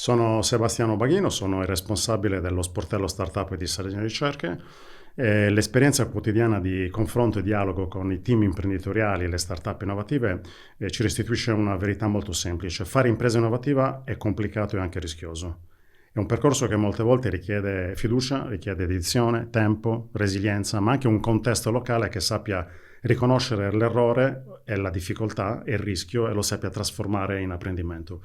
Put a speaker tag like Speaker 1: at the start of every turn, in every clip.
Speaker 1: Sono Sebastiano Baghino, sono il responsabile dello sportello startup di Sardegna Ricerche. L'esperienza quotidiana di confronto e dialogo con i team imprenditoriali e le startup innovative ci restituisce una verità molto semplice. Fare impresa innovativa è complicato e anche rischioso. È un percorso che molte volte richiede fiducia, richiede dedizione, tempo, resilienza, ma anche un contesto locale che sappia riconoscere l'errore e la difficoltà e il rischio e lo sappia trasformare in apprendimento.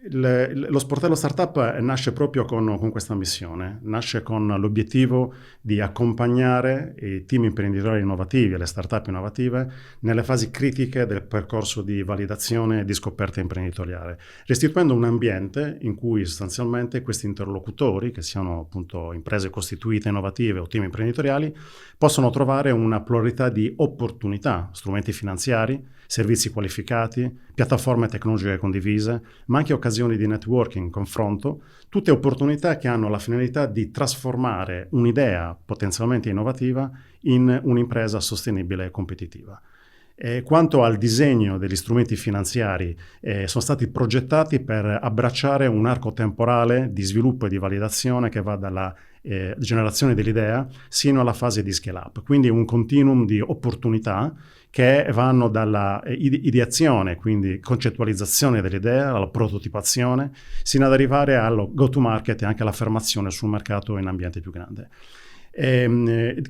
Speaker 1: Lo sportello startup nasce proprio con questa missione, nasce con l'obiettivo di accompagnare i team imprenditoriali innovativi e le startup innovative nelle fasi critiche del percorso di validazione e di scoperta imprenditoriale, restituendo un ambiente in cui sostanzialmente questi interlocutori, che siano appunto imprese costituite innovative o team imprenditoriali, possono trovare una pluralità di opportunità, strumenti finanziari, servizi qualificati, piattaforme tecnologiche condivise, ma anche occasioni di networking, confronto, tutte opportunità che hanno la finalità di trasformare un'idea potenzialmente innovativa in un'impresa sostenibile e competitiva. Quanto al disegno degli strumenti finanziari, sono stati progettati per abbracciare un arco temporale di sviluppo e di validazione che va dalla generazione dell'idea sino alla fase di scale up, quindi un continuum di opportunità che vanno dalla ideazione, quindi concettualizzazione dell'idea, alla prototipazione, sino ad arrivare al go-to-market e anche all'affermazione sul mercato in ambiente più grande.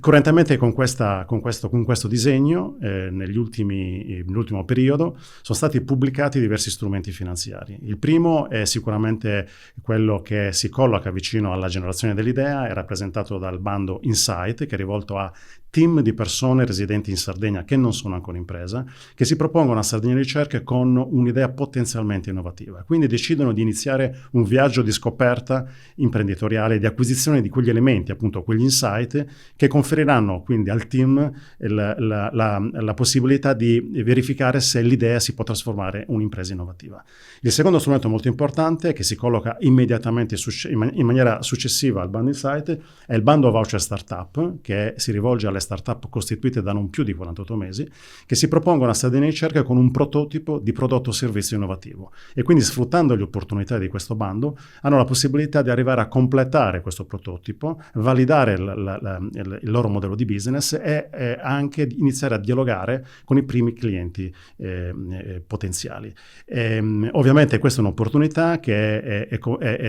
Speaker 1: Correntemente con questo disegno, nell'ultimo periodo, sono stati pubblicati diversi strumenti finanziari. Il primo è sicuramente quello che si colloca vicino alla generazione dell'idea, è rappresentato dal bando Insight, che è rivolto a team di persone residenti in Sardegna che non sono ancora impresa, che si propongono a Sardegna Ricerche con un'idea potenzialmente innovativa. Quindi decidono di iniziare un viaggio di scoperta imprenditoriale, di acquisizione di quegli elementi, appunto quegli insight, che conferiranno quindi al team la possibilità di verificare se l'idea si può trasformare in un'impresa innovativa. Il secondo strumento molto importante, che si colloca immediatamente in maniera successiva al bando Insight, è il bando Voucher Startup, che si rivolge alle startup costituite da non più di 48 mesi, che si propongono a Sardegna Ricerche con un prototipo di prodotto o servizio innovativo e quindi, sfruttando le opportunità di questo bando, hanno la possibilità di arrivare a completare questo prototipo, validare il loro modello di business e anche iniziare a dialogare con i primi clienti potenziali. Ovviamente questa è un'opportunità che è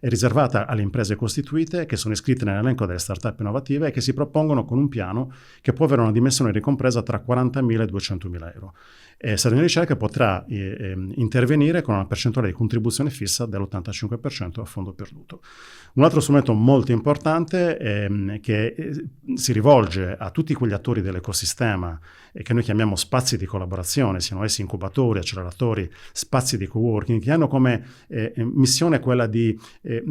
Speaker 1: riservata alle imprese costituite, che sono iscritte nell'elenco delle startup innovative e che si propongono con un piano che può avere una dimensione ricompresa tra 40.000 e 200.000 euro. Sardegna Ricerche potrà intervenire con una percentuale di contribuzione fissa dell'85% a fondo perduto. Un altro strumento molto importante che si rivolge a tutti quegli attori dell'ecosistema che noi chiamiamo spazi di collaborazione, siano essi incubatori, acceleratori, spazi di coworking, che hanno come missione quella di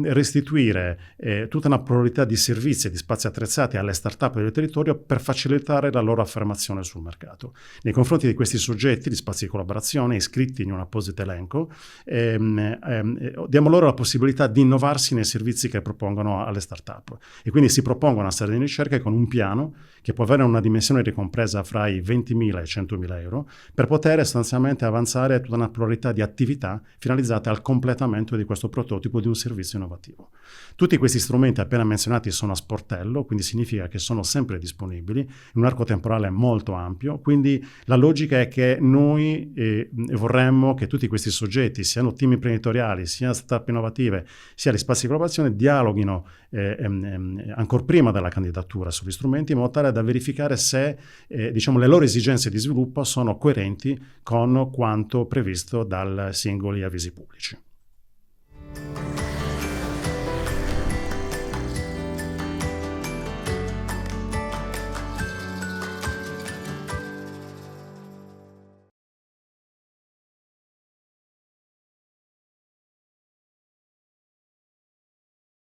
Speaker 1: restituire tutta una pluralità di servizi e di spazi attrezzati alle start-up del territorio per facilitare la loro affermazione sul mercato. Nei confronti di questi soggetti di spazi di collaborazione iscritti in un apposito elenco, diamo loro la possibilità di innovarsi nei servizi che propongono alle start-up e quindi si propongono a Sardegna Ricerche con un piano che può avere una dimensione ricompresa fra i 20.000 e i 100.000 euro per poter sostanzialmente avanzare tutta una pluralità di attività finalizzate al completamento di questo prototipo di un servizio innovativo. Tutti questi strumenti appena menzionati sono a sportello, quindi significa che sono sempre disponibili in un arco temporale molto ampio, quindi la logica è che noi vorremmo che tutti questi soggetti, siano team imprenditoriali, sia startup innovative, sia gli spazi di collaborazione, dialoghino ancora prima della candidatura sugli strumenti in modo tale da verificare se le loro esigenze di sviluppo sono coerenti con quanto previsto dai singoli avvisi pubblici.